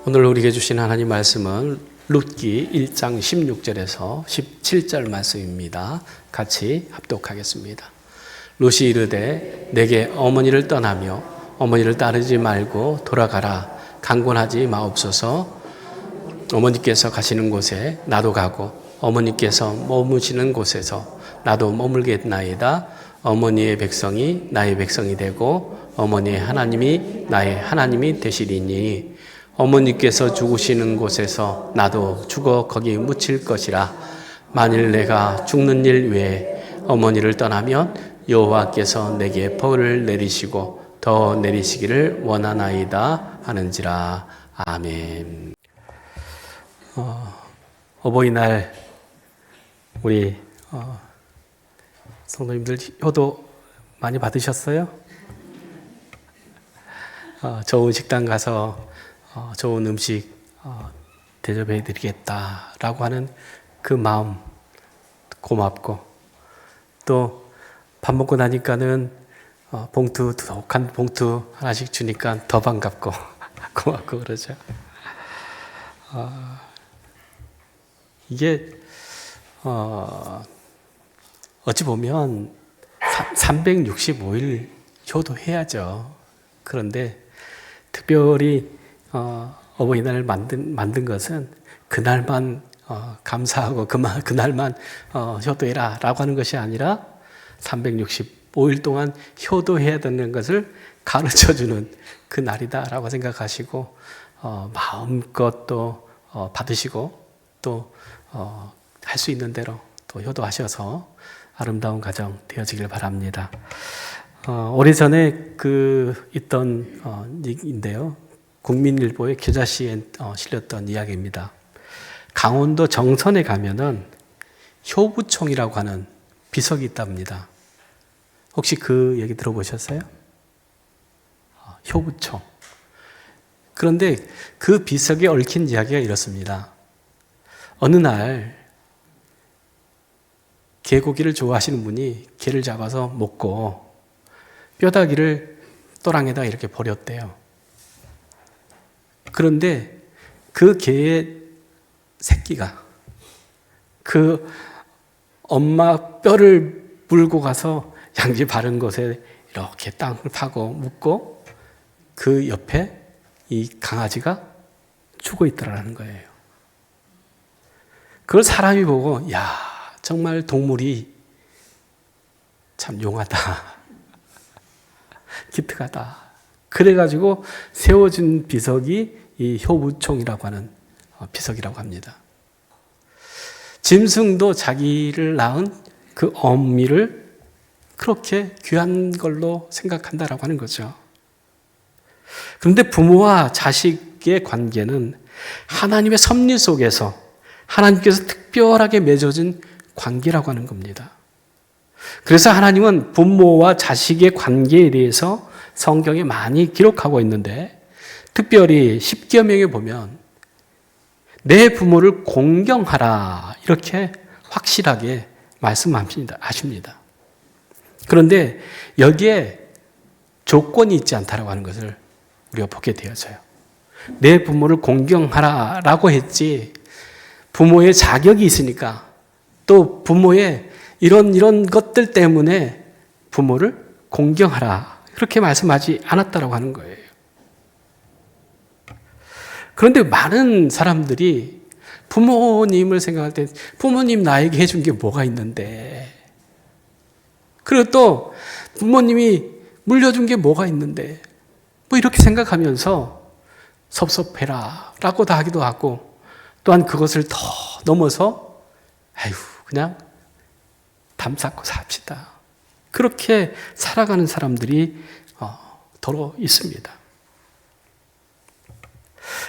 오늘 우리에게 주신 하나님 말씀은 룻기 1장 16절에서 17절 말씀입니다. 같이 합독하겠습니다. 룻이 이르되 내게 어머니를 떠나며 어머니를 따르지 말고 돌아가라. 강권하지 마옵소서. 어머니께서 가시는 곳에 나도 가고 어머니께서 머무시는 곳에서 나도 머물겠나이다. 어머니의 백성이 나의 백성이 되고 어머니의 하나님이 나의 하나님이 되시리니 어머니께서 죽으시는 곳에서 나도 죽어 거기 묻힐 것이라. 만일 내가 죽는 일 외에 어머니를 떠나면 여호와께서 내게 벌을 내리시고 더 내리시기를 원하나이다 하는지라. 아멘. 어버이날 우리 성도님들 효도 많이 받으셨어요? 좋은 식당 가서 좋은 음식 대접해 드리겠다라고 하는 그 마음 고맙고, 또 밥 먹고 나니까는 봉투, 두둑한 봉투 하나씩 주니까 더 반갑고 고맙고 그러죠. 이게 어찌 보면 365일 효도해야죠. 그런데 특별히 어버이날을 만든 것은 그날만 감사하고 그날만 효도해라 라고 하는 것이 아니라 365일 동안 효도해야 되는 것을 가르쳐주는 그 날이다 라고 생각하시고 마음껏 또 받으시고 또 할 수 있는 대로 또 효도하셔서 아름다운 가정 되어지길 바랍니다. 오래전에 있던 얘기인데요. 국민일보의 기자시에 실렸던 이야기입니다. 강원도 정선에 가면은 효부총이라고 하는 비석이 있답니다. 혹시 그 얘기 들어보셨어요? 효부총. 그런데 그 비석에 얽힌 이야기가 이렇습니다. 어느 날 개고기를 좋아하시는 분이 개를 잡아서 먹고 뼈다귀를 또랑에다 이렇게 버렸대요. 그런데 그 개의 새끼가 그 엄마 뼈를 물고 가서 양지 바른 곳에 이렇게 땅을 파고 묻고 그 옆에 이 강아지가 죽어 있더라는 거예요. 그걸 사람이 보고, 야, 정말 동물이 참 용하다. 기특하다. 그래가지고 세워진 비석이 이 효부총이라고 하는 비석이라고 합니다. 짐승도 자기를 낳은 그 어미를 그렇게 귀한 걸로 생각한다라고 하는 거죠. 그런데 부모와 자식의 관계는 하나님의 섭리 속에서 하나님께서 특별하게 맺어진 관계라고 하는 겁니다. 그래서 하나님은 부모와 자식의 관계에 대해서 성경에 많이 기록하고 있는데, 특별히 십계명에 보면 내 부모를 공경하라 이렇게 확실하게 말씀하십니다. 그런데 여기에 조건이 있지 않다라고 하는 것을 우리가 보게 되어져요. 내 부모를 공경하라라고 했지, 부모의 자격이 있으니까 또 부모의 이런 것들 때문에 부모를 공경하라 그렇게 말씀하지 않았다라고 하는 거예요. 그런데 많은 사람들이 부모님을 생각할 때 부모님 나에게 해준 게 뭐가 있는데, 그리고 또 부모님이 물려준 게 뭐가 있는데, 뭐 이렇게 생각하면서 섭섭해라 라고 다 하기도 하고, 또한 그것을 더 넘어서 아유 그냥 담 쌓고 삽시다 그렇게 살아가는 사람들이 더러 있습니다.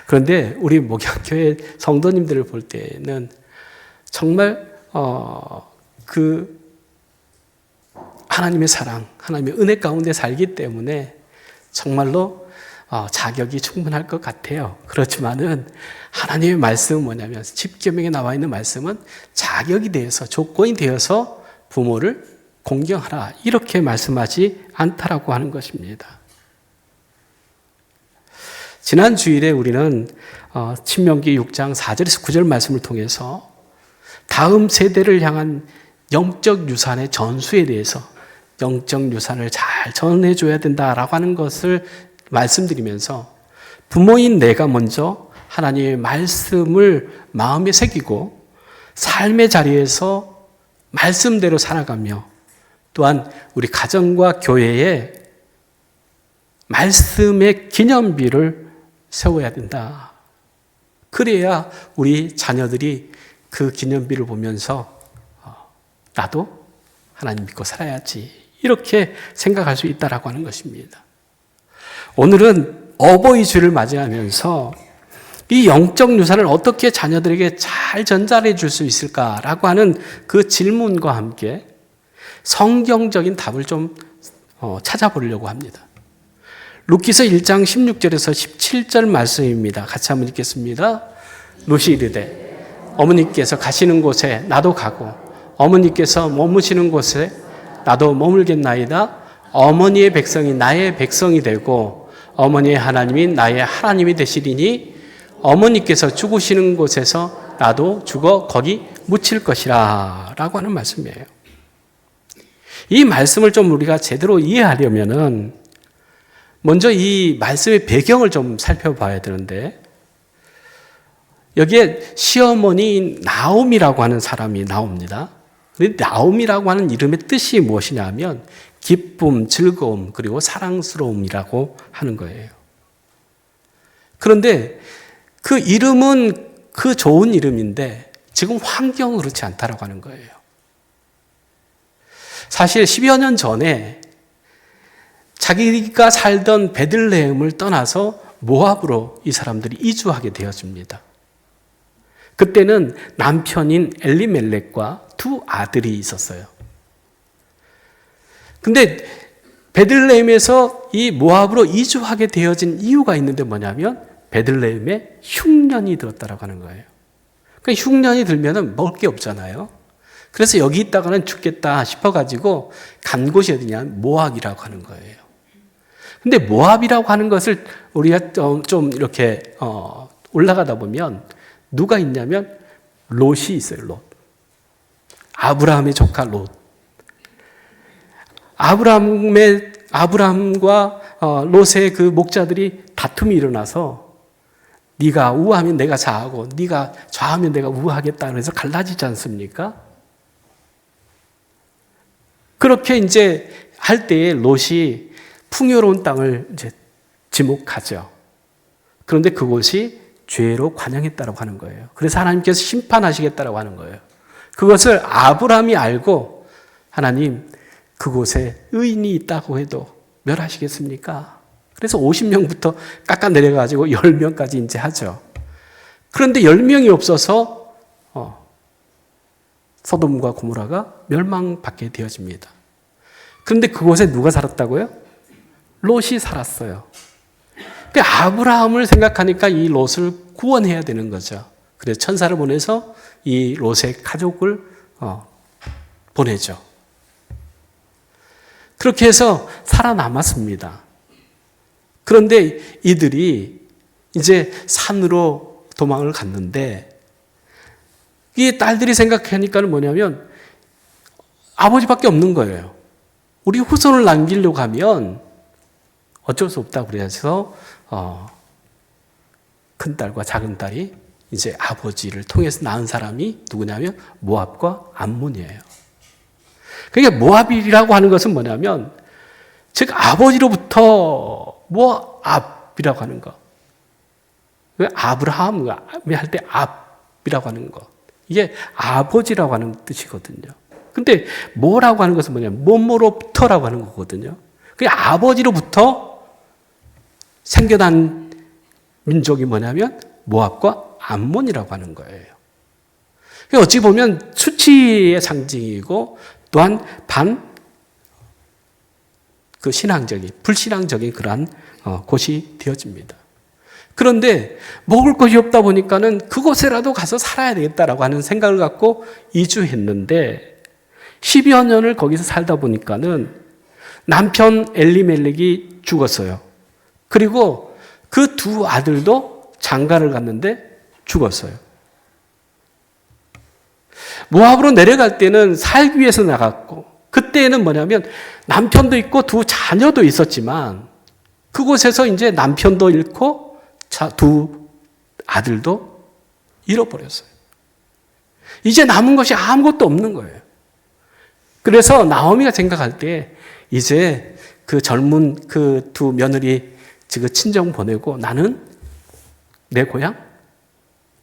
그런데 우리 목양교회 성도님들을 볼 때는 정말 그 하나님의 사랑, 하나님의 은혜 가운데 살기 때문에 정말로 자격이 충분할 것 같아요. 그렇지만은 하나님의 말씀은 뭐냐면, 십계명에 나와 있는 말씀은 자격이 되어서, 조건이 되어서 부모를 공경하라 이렇게 말씀하지 않다라고 하는 것입니다. 지난 주일에 우리는 신명기 6장 4절에서 9절 말씀을 통해서 다음 세대를 향한 영적 유산의 전수에 대해서 영적 유산을 잘 전해줘야 된다라고 하는 것을 말씀드리면서 부모인 내가 먼저 하나님의 말씀을 마음에 새기고 삶의 자리에서 말씀대로 살아가며 또한 우리 가정과 교회에 말씀의 기념비를 세워야 된다. 그래야 우리 자녀들이 그 기념비를 보면서 나도 하나님 믿고 살아야지 이렇게 생각할 수 있다라고 하는 것입니다. 오늘은 어버이 주를 맞이하면서 이 영적 유산을 어떻게 자녀들에게 잘 전달해 줄 수 있을까라고 하는 그 질문과 함께 성경적인 답을 좀 찾아보려고 합니다. 룻기서 1장 16절에서 17절 말씀입니다. 같이 한번 읽겠습니다. 룻이 이르되 어머니께서 가시는 곳에 나도 가고 어머니께서 머무시는 곳에 나도 머물겠나이다. 어머니의 백성이 나의 백성이 되고 어머니의 하나님이 나의 하나님이 되시리니 어머니께서 죽으시는 곳에서 나도 죽어 거기 묻힐 것이라 라고 하는 말씀이에요. 이 말씀을 좀 우리가 제대로 이해하려면은 먼저 이 말씀의 배경을 좀 살펴봐야 되는데 여기에 시어머니인 나옴이라고 하는 사람이 나옵니다. 나옴이라고 하는 이름의 뜻이 무엇이냐 하면 기쁨, 즐거움, 그리고 사랑스러움이라고 하는 거예요. 그런데 그 이름은 그 좋은 이름인데 지금 환경은 그렇지 않다라고 하는 거예요. 사실 10여 년 전에 자기가 살던 베들레헴을 떠나서 모압으로 이 사람들이 이주하게 되었습니다. 그때는 남편인 엘리멜렉과 두 아들이 있었어요. 근데 베들레헴에서 이 모압으로 이주하게 되어진 이유가 있는데 뭐냐면 베들레헴에 흉년이 들었다라고 하는 거예요. 그러니까 흉년이 들면은 먹을 게 없잖아요. 그래서 여기 있다가는 죽겠다 싶어가지고 간 곳이 어디냐? 모압이라고 하는 거예요. 근데 모압이라고 하는 것을 우리가 좀 이렇게 올라가다 보면 누가 있냐면 롯이 있어요. 롯. 아브라함의 조카 롯. 아브라함과 롯의 그 목자들이 다툼이 일어나서 네가 우하면 내가 좌하고 네가 좌하면 내가 우하겠다 그래서 갈라지지 않습니까? 그렇게 이제 할 때에 롯이 풍요로운 땅을 이제 지목하죠. 그런데 그곳이 죄로 관영했다고 하는 거예요. 그래서 하나님께서 심판하시겠다고 하는 거예요. 그것을 아브라함이 알고 하나님 그곳에 의인이 있다고 해도 멸하시겠습니까? 그래서 50명부터 깎아 내려가지고 10명까지 이제 하죠. 그런데 10명이 없어서 소돔과 고모라가 멸망받게 되어집니다. 그런데 그곳에 누가 살았다고요? 롯이 살았어요. 그러니까 아브라함을 생각하니까 이 롯을 구원해야 되는 거죠. 그래서 천사를 보내서 이 롯의 가족을 보내죠. 그렇게 해서 살아남았습니다. 그런데 이들이 이제 산으로 도망을 갔는데 이 딸들이 생각하니까는 뭐냐면 아버지밖에 없는 거예요. 우리 후손을 남기려고 하면 어쩔 수 없다고 그래서 큰 딸과 작은 딸이 이제 아버지를 통해서 낳은 사람이 누구냐면 모압과 암몬이에요. 그러니까 모압이라고 하는 것은 뭐냐면 즉 아버지로부터 모압이라고 하는 것. 아브라함 할 때 압이라고 하는 것. 이게 아버지라고 하는 뜻이거든요. 근데 뭐라고 하는 것은 뭐냐면 뭐뭐로부터라고 하는 거거든요. 그 아버지로부터 생겨난 민족이 뭐냐면 모압과 암몬이라고 하는 거예요. 어찌 보면 수치의 상징이고 또한 신앙적인, 불신앙적인 그러한 곳이 되어집니다. 그런데 먹을 것이 없다 보니까는 그곳에라도 가서 살아야 되겠다라고 하는 생각을 갖고 이주했는데 10여 년을 거기서 살다 보니까는 남편 엘리멜렉이 죽었어요. 그리고 그 두 아들도 장가를 갔는데 죽었어요. 모압으로 내려갈 때는 살기 위해서 나갔고, 그때는 뭐냐면 남편도 있고 두 자녀도 있었지만 그곳에서 이제 남편도 잃고 두 아들도 잃어버렸어요. 이제 남은 것이 아무것도 없는 거예요. 그래서 나오미가 생각할 때 이제 그 젊은 그 두 며느리 그 친정 보내고 나는 내 고향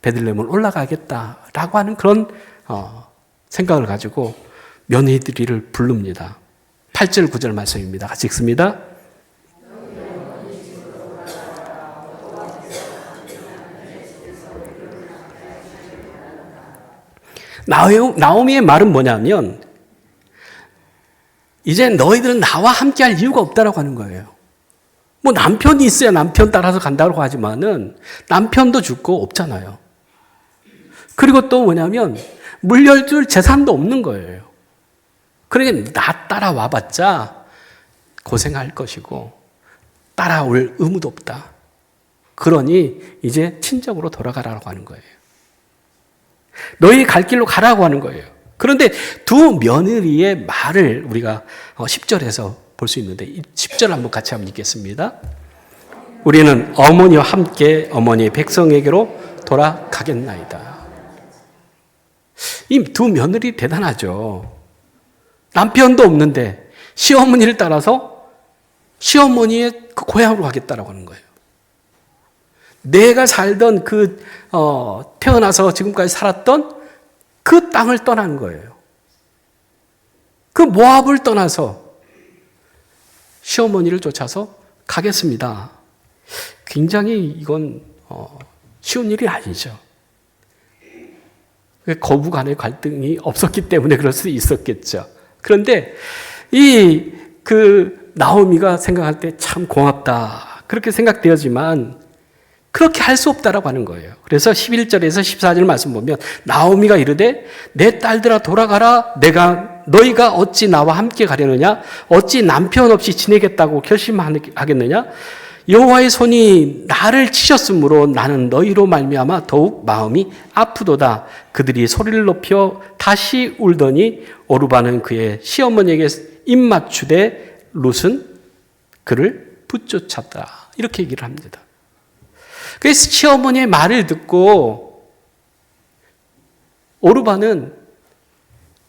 베들레헴을 올라가겠다라고 하는 그런 생각을 가지고 며느리들을 부릅니다. 8절 9절 말씀입니다. 같이 읽습니다. 나오미의 말은 뭐냐면 이제 너희들은 나와 함께 할 이유가 없다라고 하는 거예요. 뭐 남편이 있어야 남편 따라서 간다고 하지만은 남편도 죽고 없잖아요. 그리고 또 뭐냐면 물려줄 재산도 없는 거예요. 그러니까 나 따라와 봤자 고생할 것이고 따라올 의무도 없다. 그러니 이제 친정으로 돌아가라고 하는 거예요. 너희 갈 길로 가라고 하는 거예요. 그런데 두 며느리의 말을 우리가 10절에서 볼 수 있는데 10절 한번 같이 한번 읽겠습니다. 우리는 어머니와 함께 어머니의 백성에게로 돌아가겠나이다. 이 두 며느리 대단하죠. 남편도 없는데 시어머니를 따라서 시어머니의 그 고향으로 가겠다라고 하는 거예요. 내가 살던 태어나서 지금까지 살았던 그 땅을 떠나는 거예요. 그 모압을 떠나서 시어머니를 쫓아서 가겠습니다. 굉장히 이건 쉬운 일이 아니죠. 거부 간의 갈등이 없었기 때문에 그럴 수 있었겠죠. 그런데 나오미가 생각할 때 참 고맙다. 그렇게 생각되었지만 그렇게 할 수 없다라고 하는 거예요. 그래서 11절에서 14절 말씀 보면 나오미가 이르되 내 딸들아 돌아가라. 너희가 어찌 나와 함께 가려느냐? 어찌 남편 없이 지내겠다고 결심하겠느냐? 여호와의 손이 나를 치셨으므로 나는 너희로 말미암아 더욱 마음이 아프도다. 그들이 소리를 높여 다시 울더니 오르바는 그의 시어머니에게 입맞추되 룻은 그를 붙쫓았다. 이렇게 얘기를 합니다. 그래서 시어머니의 말을 듣고 오르바는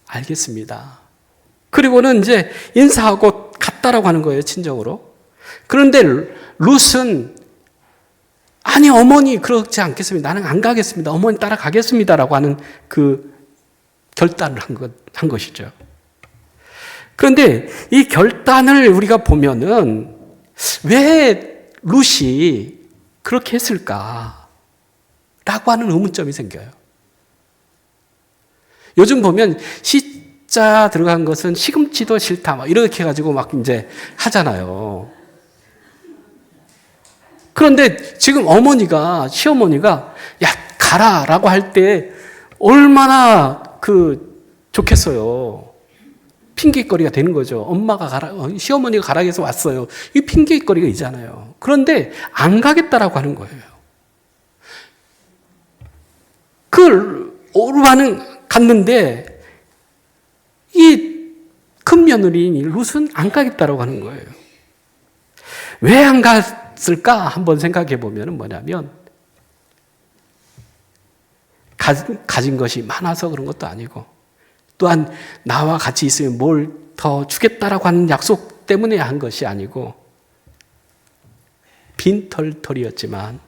알겠습니다. 그리고는 이제 인사하고 갔다라고 하는 거예요, 친정으로. 그런데 룻은 아니 어머니 그렇지 않겠습니다. 나는 안 가겠습니다. 어머니 따라가겠습니다라고 하는 그 결단을 한 것이죠. 그런데 이 결단을 우리가 보면은 왜 룻이 그렇게 했을까라고 하는 의문점이 생겨요. 요즘 보면 시자 들어간 것은 시금치도 싫다 막 이렇게 해가지고 막 이제 하잖아요. 그런데 지금 시어머니가 야 가라라고 할 때 얼마나 좋겠어요. 핑계거리가 되는 거죠. 엄마가 가라, 시어머니가 가라 해서 왔어요. 이 핑계거리가 있잖아요. 그런데 안 가겠다라고 하는 거예요. 오르바는 갔는데 이 큰 며느리인 룻은 안 가겠다라고 하는 거예요. 왜 안 갔을까 한번 생각해 보면 뭐냐면 가진 것이 많아서 그런 것도 아니고 또한 나와 같이 있으면 뭘 더 주겠다라고 하는 약속 때문에 한 것이 아니고 빈털털이었지만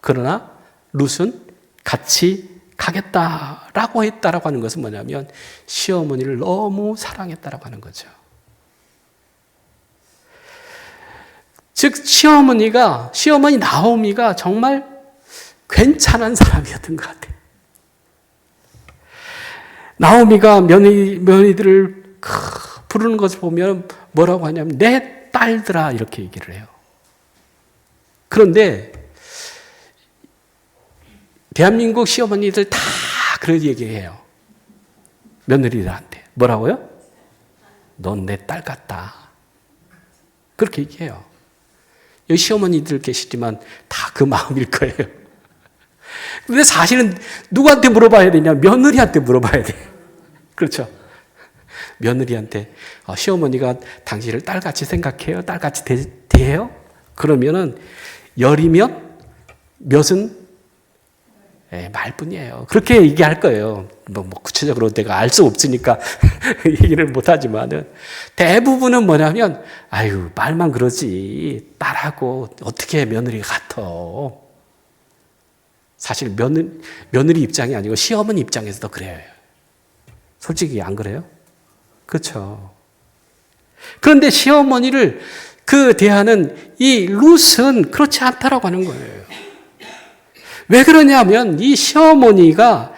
그러나 룻은 같이 가겠다라고 했다라고 하는 것은 뭐냐면 시어머니를 너무 사랑했다라고 하는 거죠. 즉 시어머니 나오미가 정말 괜찮은 사람이었던 것 같아요. 나오미가 며느리들을 부르는 것을 보면 뭐라고 하냐면 내 딸들아 이렇게 얘기를 해요. 그런데 대한민국 시어머니들 다 그런 얘기해요. 며느리들한테. 뭐라고요? 넌 내 딸 같다. 그렇게 얘기해요. 여기 시어머니들 계시지만 다 그 마음일 거예요. 근데 사실은 누구한테 물어봐야 되냐? 며느리한테 물어봐야 돼. 그렇죠? 며느리한테 시어머니가 당신을 딸같이 생각해요? 딸같이 대해요? 그러면은 열이면 몇은 말뿐이에요. 그렇게 얘기할 거예요. 뭐 구체적으로 내가 알 수 없으니까 얘기를 못하지만은 대부분은 뭐냐면 아유 말만 그러지 딸하고 어떻게 며느리가 같아. 사실 며느리 입장이 아니고 시어머니 입장에서도 그래요. 솔직히 안 그래요? 그렇죠. 그런데 시어머니를 대하는 이 룻은 그렇지 않다라고 하는 거예요. 왜 그러냐면 이 시어머니가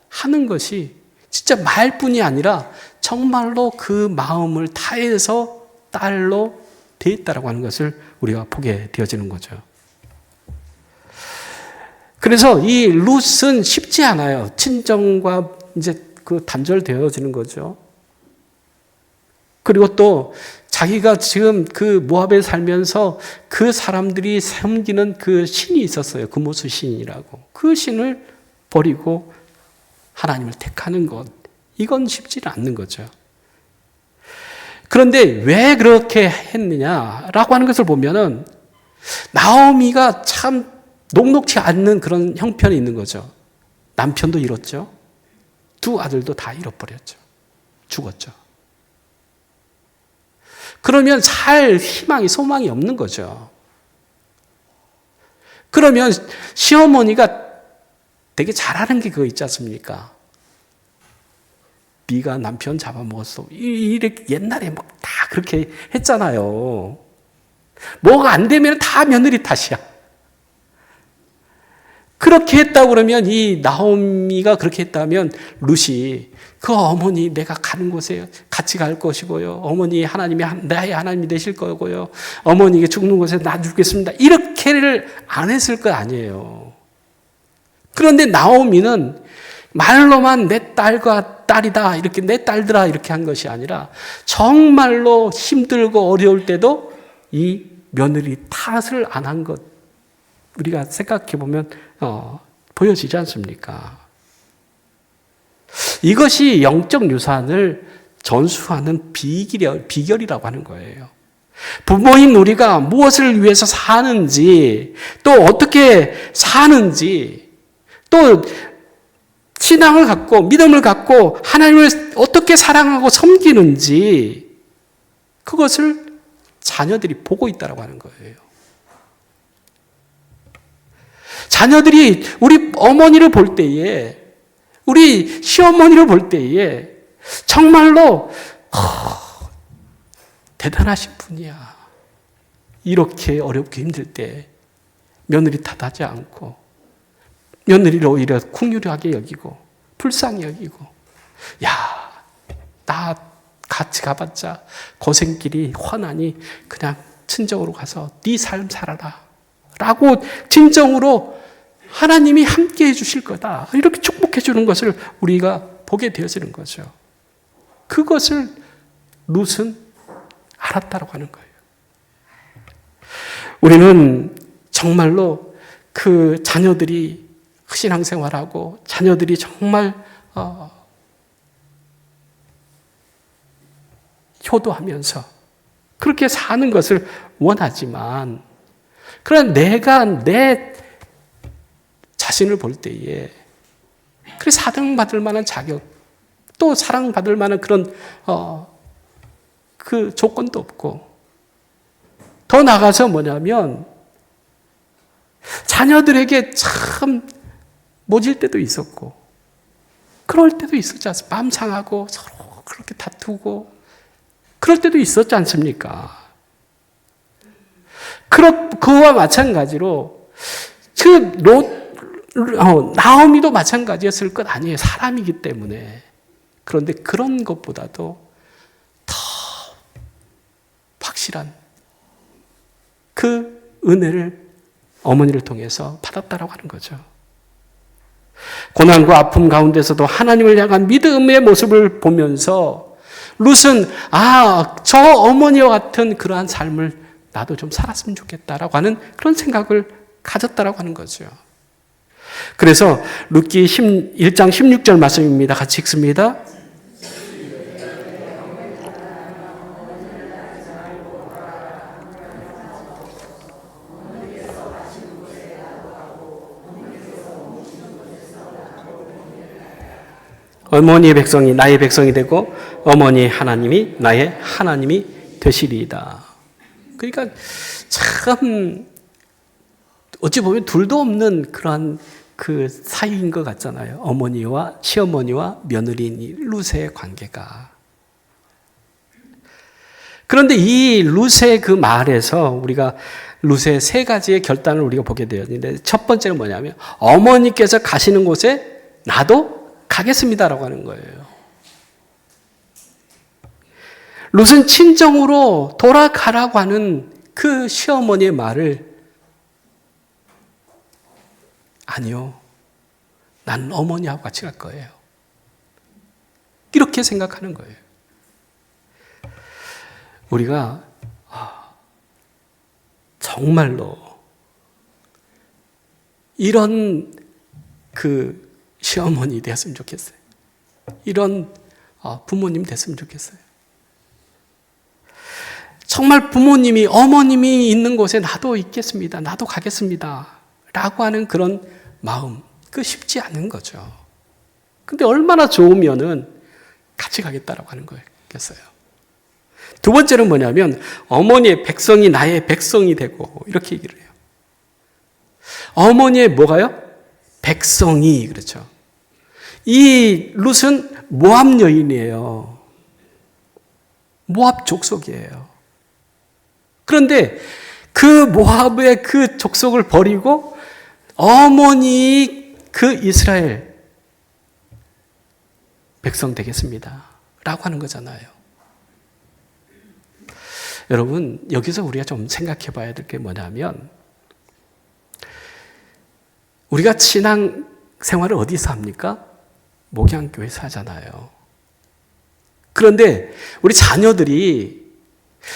하는 것이 진짜 말뿐이 아니라 정말로 그 마음을 다해서 딸로 대했다라고 하는 것을 우리가 보게 되어지는 거죠. 그래서 이 룻은 쉽지 않아요. 친정과 이제 단절되어지는 거죠. 그리고 또 자기가 지금 모압에 살면서 그 사람들이 섬기는 그 신이 있었어요. 금오수 신이라고. 그 신을 버리고 하나님을 택하는 것. 이건 쉽지는 않는 거죠. 그런데 왜 그렇게 했느냐라고 하는 것을 보면은 나오미가 참 녹록지 않는 그런 형편이 있는 거죠. 남편도 잃었죠. 두 아들도 다 잃어버렸죠. 죽었죠. 그러면 살 희망이, 소망이 없는 거죠. 그러면 시어머니가 되게 잘하는 게 그거 있지 않습니까? 네가 남편 잡아먹었어. 이렇게 옛날에 막 다 그렇게 했잖아요. 뭐가 안 되면 다 며느리 탓이야. 그렇게 했다고 그러면 이 나오미가 그렇게 했다면 룻이 그 어머니 내가 가는 곳에 같이 갈 것이고요. 어머니 하나님이 나의 하나님이 되실 거고요. 어머니가 죽는 곳에 나 죽겠습니다. 이렇게를 안 했을 거 아니에요. 그런데 나오미는 말로만 내 딸과 딸이다 이렇게 내 딸들아 이렇게 한 것이 아니라 정말로 힘들고 어려울 때도 이 며느리 탓을 안 한 것 우리가 생각해 보면 보여지지 않습니까? 이것이 영적 유산을 전수하는 비결이라고 하는 거예요. 부모인 우리가 무엇을 위해서 사는지, 또 어떻게 사는지, 또 신앙을 갖고 믿음을 갖고 하나님을 어떻게 사랑하고 섬기는지 그것을 자녀들이 보고 있다고 하는 거예요. 자녀들이 우리 어머니를 볼 때에 우리 시어머니를 볼 때에 정말로 대단하신 분이야. 이렇게 어렵게 힘들 때 며느리 탓하지 않고 며느리를 오히려 긍휼하게 여기고 불쌍히 여기고 야, 나 같이 가봤자 고생길이 훤하니 그냥 친정으로 가서 네 삶 살아라 라고 진정으로 하나님이 함께 해주실 거다 이렇게 축복해 주는 것을 우리가 보게 되어지는 거죠. 그것을 룻은 알았다고 하는 거예요. 우리는 정말로 그 자녀들이 신앙생활하고 자녀들이 정말 효도하면서 그렇게 사는 것을 원하지만 그러나 내가 내 자신을 볼 때에 그래 사랑받을 만한 자격 또 사랑받을 만한 그런 그 조건도 없고 더 나아가서 뭐냐면 자녀들에게 참 모질 때도 있었고 그럴 때도 있었지 않습니까? 마음 상하고 서로 그렇게 다투고 그럴 때도 있었지 않습니까? 그와 마찬가지로 나오미도 마찬가지였을 것 아니에요. 사람이기 때문에. 그런데 그런 것보다도 더 확실한 그 은혜를 어머니를 통해서 받았다라고 하는 거죠. 고난과 아픔 가운데서도 하나님을 향한 믿음의 모습을 보면서 룻은 저 어머니와 같은 그러한 삶을 나도 좀 살았으면 좋겠다라고 하는 그런 생각을 가졌다라고 하는 거죠. 그래서 룻기 1장 16절 말씀입니다. 같이 읽습니다. 어머니의 백성이 나의 백성이 되고 어머니의 하나님이 나의 하나님이 되시리이다. 그러니까 참 어찌 보면 둘도 없는 그러한 그 사이인 것 같잖아요. 어머니와 시어머니와 며느리 룻의 관계가. 그런데 이 룻의 그 말에서 우리가 룻의 세 가지의 결단을 우리가 보게 되었는데 첫 번째는 뭐냐면 어머니께서 가시는 곳에 나도 가겠습니다라고 하는 거예요. 룻은 친정으로 돌아가라고 하는 그 시어머니의 말을 아니요, 나는 어머니하고 같이 갈 거예요. 이렇게 생각하는 거예요. 우리가 정말로 이런 그 시어머니 되었으면 좋겠어요. 이런 부모님 됐으면 좋겠어요. 정말 부모님이 어머님이 있는 곳에 나도 있겠습니다. 나도 가겠습니다. 라고 하는 그런 마음, 그 쉽지 않은 거죠. 근데 얼마나 좋으면은 같이 가겠다라고 하는 거였겠어요. 두 번째는 뭐냐면 어머니의 백성이 나의 백성이 되고 이렇게 얘기를 해요. 어머니의 뭐가요? 백성이, 그렇죠. 이 룻은 모압 여인이에요. 모압 족속이에요. 그런데 그 모압의 그 족속을 버리고 어머니 그 이스라엘 백성 되겠습니다. 라고 하는 거잖아요. 여러분, 여기서 우리가 좀 생각해 봐야 될 게 뭐냐면 우리가 신앙 생활을 어디서 합니까? 목양교회에서 하잖아요. 그런데 우리 자녀들이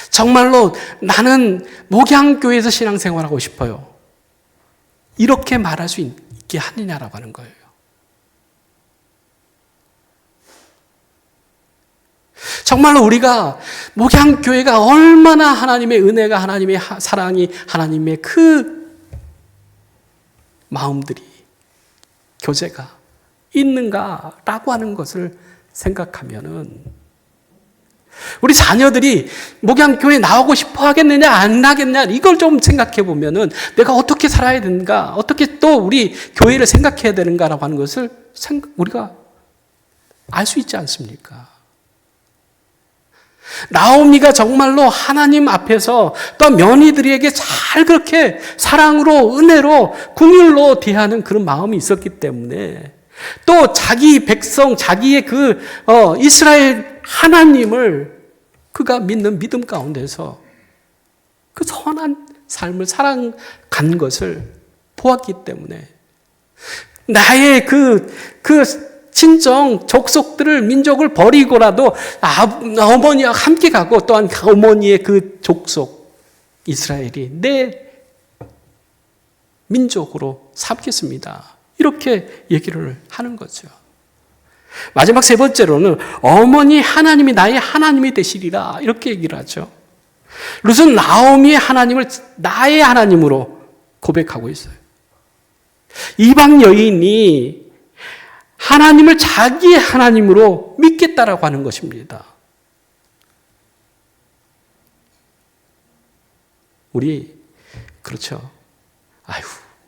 정말로 나는 목양교회에서 신앙생활하고 싶어요. 이렇게 말할 수 있게 하느냐라고 하는 거예요. 정말로 우리가 목양교회가 얼마나 하나님의 은혜가, 하나님의 사랑이, 하나님의 그 마음들이, 교제가 있는가라고 하는 것을 생각하면은 우리 자녀들이 목양교회 나오고 싶어 하겠느냐 안 하겠냐 이걸 좀 생각해 보면은 내가 어떻게 살아야 되는가, 어떻게 또 우리 교회를 생각해야 되는가라고 하는 것을 우리가 알 수 있지 않습니까? 나오미가 정말로 하나님 앞에서 또 며느리들에게 잘 그렇게 사랑으로, 은혜로, 긍휼로 대하는 그런 마음이 있었기 때문에 또 자기 백성, 자기의 그 이스라엘 하나님을 그가 믿는 믿음 가운데서 그 선한 삶을 살아간 것을 보았기 때문에 나의 그 친정, 족속들을, 민족을 버리고라도 어머니와 함께 가고 또한 어머니의 그 족속, 이스라엘이 내 민족으로 삼겠습니다. 이렇게 얘기를 하는 거죠. 마지막 세 번째로는 어머니 하나님이 나의 하나님이 되시리라 이렇게 얘기를 하죠. 룻은 나오미의 하나님을 나의 하나님으로 고백하고 있어요. 이방 여인이 하나님을 자기의 하나님으로 믿겠다라고 하는 것입니다. 우리 그렇죠.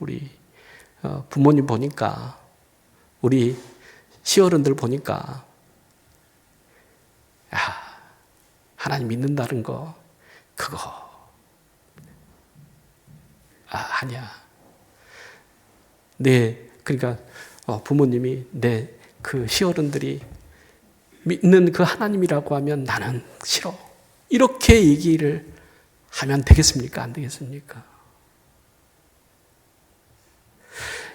우리 부모님 보니까, 우리 시어른들 보니까 하나님 믿는다는 거 그거 아니야. 그러니까 부모님이 내 그 시어른들이 믿는 그 하나님이라고 하면 나는 싫어. 이렇게 얘기를 하면 되겠습니까? 안 되겠습니까?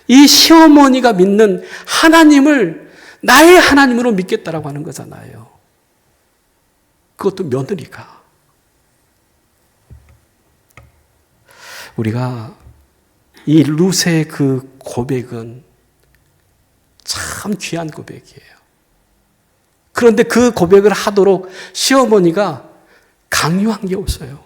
이 시어머니가 믿는 하나님을 나의 하나님으로 믿겠다라고 하는 거잖아요. 그것도 며느리가. 우리가 이 룻의 그 고백은 참 귀한 고백이에요. 그런데 그 고백을 하도록 시어머니가 강요한 게 없어요.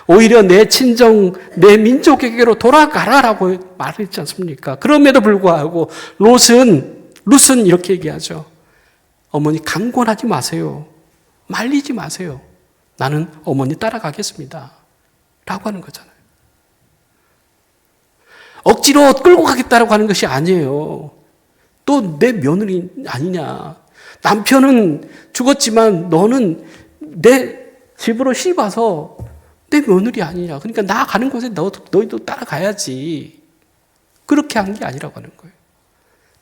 오히려 내 친정, 내 민족에게로 돌아가라라고 말했지 않습니까? 그럼에도 불구하고 룻은 이렇게 얘기하죠. 어머니 강권하지 마세요. 말리지 마세요. 나는 어머니 따라가겠습니다. 라고 하는 거잖아요. 억지로 끌고 가겠다라고 하는 것이 아니에요. 또 내 며느리 아니냐. 남편은 죽었지만 너는 내 집으로 시집 와서 내 며느리 아니냐. 그러니까 나 가는 곳에 너희도 따라가야지. 그렇게 한 게 아니라고 하는 거예요.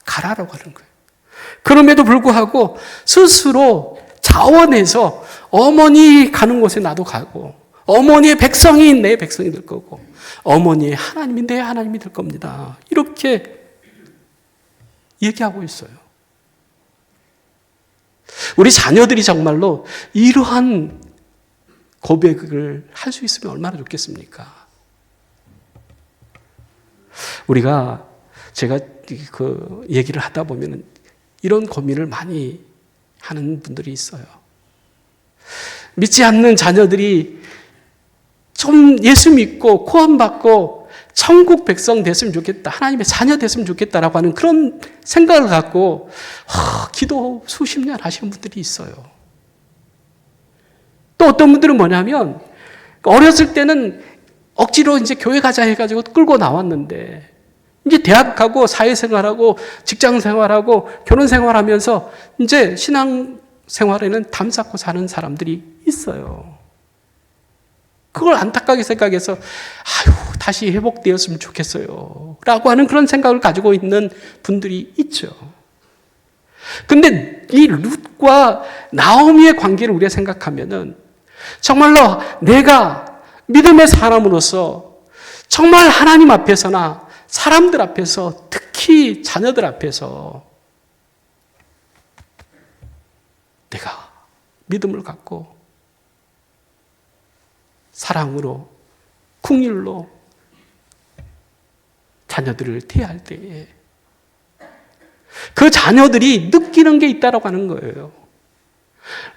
가라라고 하는 거예요. 그럼에도 불구하고 스스로 자원해서 어머니 가는 곳에 나도 가고 어머니의 백성이 내 백성이 될 거고 어머니의 하나님이 내 하나님이 될 겁니다. 이렇게 얘기하고 있어요. 우리 자녀들이 정말로 이러한 고백을 할 수 있으면 얼마나 좋겠습니까? 제가 그 얘기를 하다 보면 이런 고민을 많이 하는 분들이 있어요. 믿지 않는 자녀들이 좀 예수 믿고 구원받고 천국 백성 됐으면 좋겠다. 하나님의 자녀 됐으면 좋겠다라고 하는 그런 생각을 갖고 기도 수십 년 하시는 분들이 있어요. 또 어떤 분들은 뭐냐면 어렸을 때는 억지로 이제 교회 가자 해가지고 끌고 나왔는데 이제 대학 가고 사회생활하고 직장생활하고 결혼생활하면서 이제 신앙생활에는 담쌓고 사는 사람들이 있어요. 그걸 안타깝게 생각해서 다시 회복되었으면 좋겠어요 라고 하는 그런 생각을 가지고 있는 분들이 있죠. 근데 이 룻과 나오미의 관계를 우리가 생각하면은 정말로 내가 믿음의 사람으로서 정말 하나님 앞에서나 사람들 앞에서 특히 자녀들 앞에서 내가 믿음을 갖고 사랑으로 긍휼로 자녀들을 대할 때에 그 자녀들이 느끼는 게 있다라고 하는 거예요.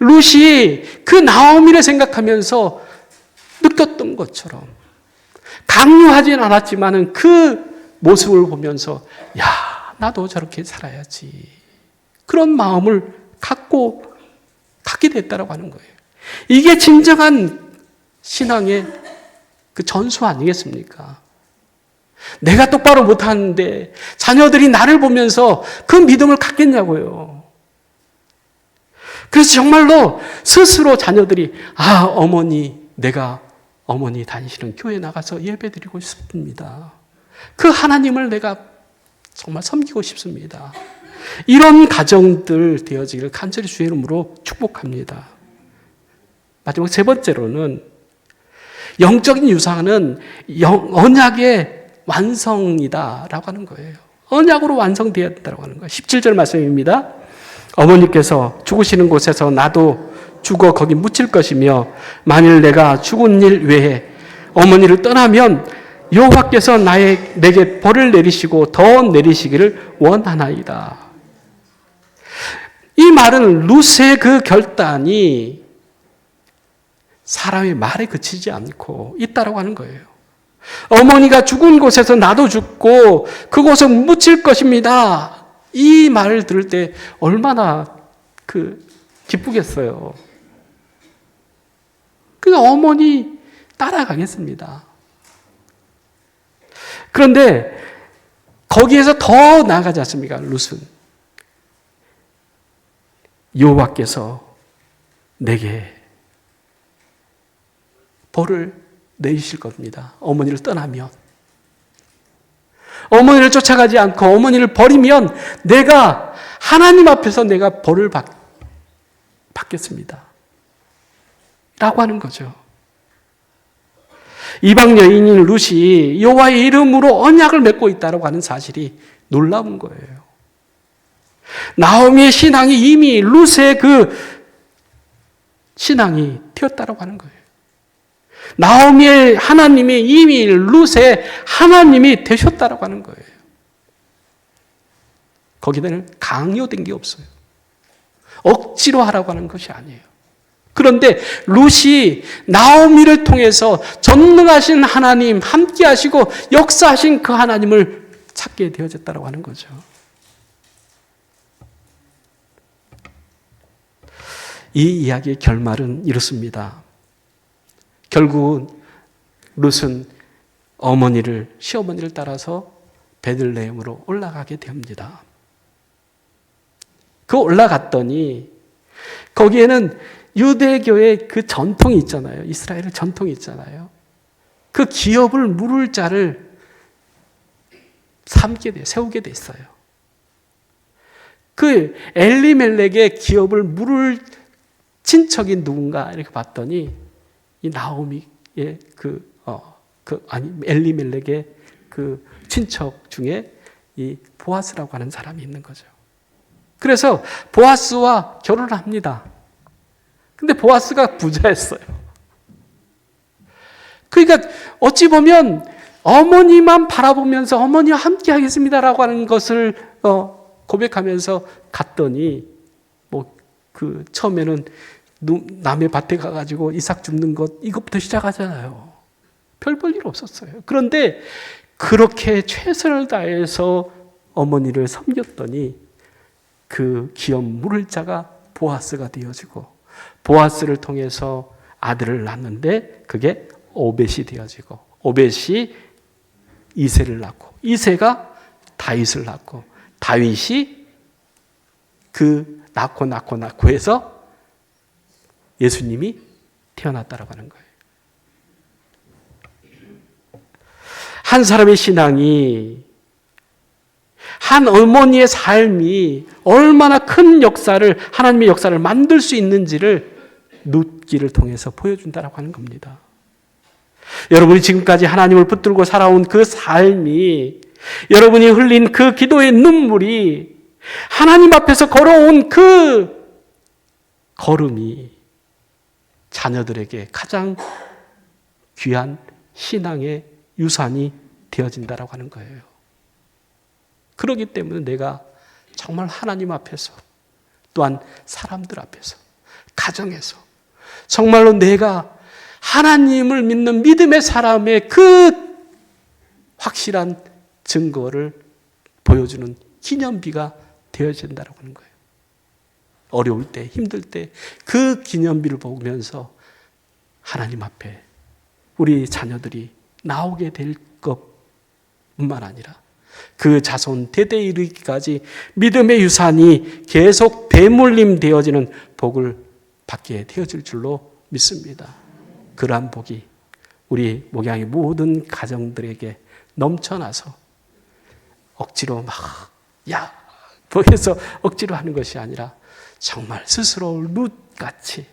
룻이 그 나오미를 생각하면서 느꼈던 것처럼 강요하진 않았지만은 그 모습을 보면서 나도 저렇게 살아야지. 그런 마음을 갖게 됐다라고 하는 거예요. 이게 진정한 신앙의 그 전수 아니겠습니까? 내가 똑바로 못하는데 자녀들이 나를 보면서 그 믿음을 갖겠냐고요. 그래서 정말로 스스로 자녀들이 어머니, 내가 어머니 다니시는 교회 나가서 예배드리고 싶습니다. 그 하나님을 내가 정말 섬기고 싶습니다. 이런 가정들 되어지기를 간절히 주의 이름으로 축복합니다. 마지막 세 번째로는 영적인 유산은 언약의 완성이다라고 하는 거예요. 언약으로 완성되었다라고 하는 거예요. 17절 말씀입니다. 어머니께서 죽으시는 곳에서 나도 죽어 거기 묻힐 것이며 만일 내가 죽은 일 외에 어머니를 떠나면 여호와께서 내게 벌을 내리시고 더 내리시기를 원하나이다. 이 말은 룻의 그 결단이 사람의 말에 그치지 않고 있다라고 하는 거예요. 어머니가 죽은 곳에서 나도 죽고 그곳에 묻힐 것입니다. 이 말을 들을 때 얼마나 기쁘겠어요. 그러니까 어머니 따라가겠습니다. 그런데 거기에서 더 나아가지 않습니까? 룻은 여호와께서 내게 벌을 내리실 겁니다. 어머니를 떠나면. 어머니를 쫓아가지 않고 어머니를 버리면 내가 하나님 앞에서 내가 벌을 받겠습니다. 라고 하는 거죠. 이방 여인인 룻이 여호와의 이름으로 언약을 맺고 있다고 하는 사실이 놀라운 거예요. 나오미의 신앙이 이미 룻의 그 신앙이 되었다라고 하는 거예요. 나오미의 하나님이 이미 룻의 하나님이 되셨다라고 하는 거예요. 거기에는 강요된 게 없어요. 억지로 하라고 하는 것이 아니에요. 그런데 룻이 나오미를 통해서 전능하신 하나님, 함께 하시고 역사하신 그 하나님을 찾게 되어졌다고 하는 거죠. 이 이야기의 결말은 이렇습니다. 결국은 룻은 시어머니를 따라서 베들레헴으로 올라가게 됩니다. 그 올라갔더니 거기에는 유대교의 그 전통이 있잖아요. 이스라엘의 전통이 있잖아요. 그 기업을 물을 자를 세우게 됐어요. 그 엘리멜렉의 기업을 물을 친척이 누군가 이렇게 봤더니 이 나오미의 엘리멜렉의 그 친척 중에 이 보아스라고 하는 사람이 있는 거죠. 그래서 보아스와 결혼을 합니다. 근데 보아스가 부자였어요. 그러니까 어찌 보면 어머니만 바라보면서 어머니와 함께 하겠습니다라고 하는 것을 고백하면서 갔더니 처음에는 남의 밭에 가가지고 이삭 줍는 것 이것부터 시작하잖아요. 별 볼 일 없었어요. 그런데 그렇게 최선을 다해서 어머니를 섬겼더니 그 기업 물을 자가 보아스가 되어지고 보아스를 통해서 아들을 낳는데 그게 오벳이 되어지고 오벳이 이새를 낳고 이새가 다윗을 낳고 다윗이 그 낳고 해서 예수님이 태어났다라고 하는 거예요. 한 사람의 신앙이 한 어머니의 삶이 얼마나 큰 역사를 하나님의 역사를 만들 수 있는지를 룻기를 통해서 보여준다라고 하는 겁니다. 여러분이 지금까지 하나님을 붙들고 살아온 그 삶이 여러분이 흘린 그 기도의 눈물이 하나님 앞에서 걸어온 그 걸음이 자녀들에게 가장 귀한 신앙의 유산이 되어진다라고 하는 거예요. 그렇기 때문에 내가 정말 하나님 앞에서 또한 사람들 앞에서 가정에서 정말로 내가 하나님을 믿는 믿음의 사람의 그 확실한 증거를 보여주는 기념비가 되어진다라고 하는 거예요. 어려울 때, 힘들 때 그 기념비를 보면서 하나님 앞에 우리 자녀들이 나오게 될 것뿐만 아니라 그 자손 대대 이르기까지 믿음의 유산이 계속 대물림 되어지는 복을 받게 되어질 줄로 믿습니다. 그러한 복이 우리 목양의 모든 가정들에게 넘쳐나서 억지로 해서 억지로 하는 것이 아니라 정말 스스로 룻같이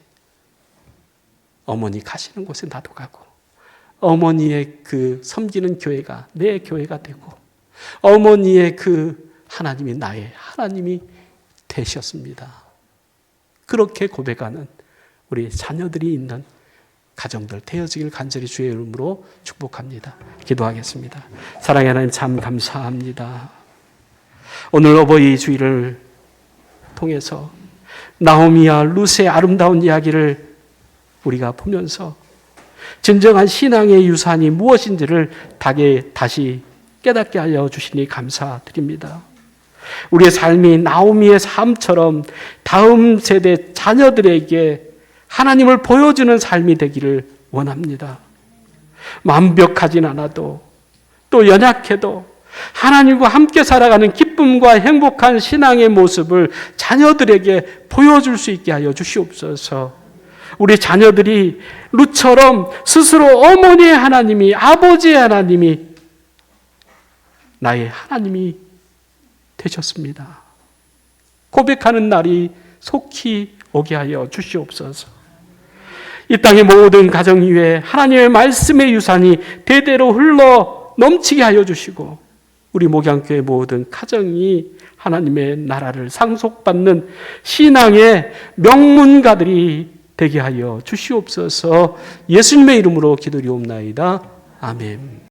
어머니 가시는 곳에 나도 가고 어머니의 그 섬기는 교회가 내 교회가 되고 어머니의 그 하나님이 나의 하나님이 되셨습니다. 그렇게 고백하는 우리 자녀들이 있는 가정들 되어지길 간절히 주의 이름으로 축복합니다. 기도하겠습니다. 사랑의 하나님 참 감사합니다. 오늘 어버이 주일을 통해서 나오미와 룻의 아름다운 이야기를 우리가 보면서 진정한 신앙의 유산이 무엇인지를 다시 깨닫게 하여 주시니 감사드립니다. 우리의 삶이 나오미의 삶처럼 다음 세대 자녀들에게 하나님을 보여주는 삶이 되기를 원합니다. 완벽하진 않아도 또 연약해도 하나님과 함께 살아가는 기쁨과 행복한 신앙의 모습을 자녀들에게 보여줄 수 있게 하여 주시옵소서. 우리 자녀들이 룻처럼 스스로 어머니의 하나님이 아버지의 하나님이 나의 하나님이 되셨습니다. 고백하는 날이 속히 오게 하여 주시옵소서. 이 땅의 모든 가정 위에 하나님의 말씀의 유산이 대대로 흘러 넘치게 하여 주시고 우리 목양교회 모든 가정이 하나님의 나라를 상속받는 신앙의 명문가들이 되게 하여 주시옵소서. 예수님의 이름으로 기도리옵나이다. 아멘.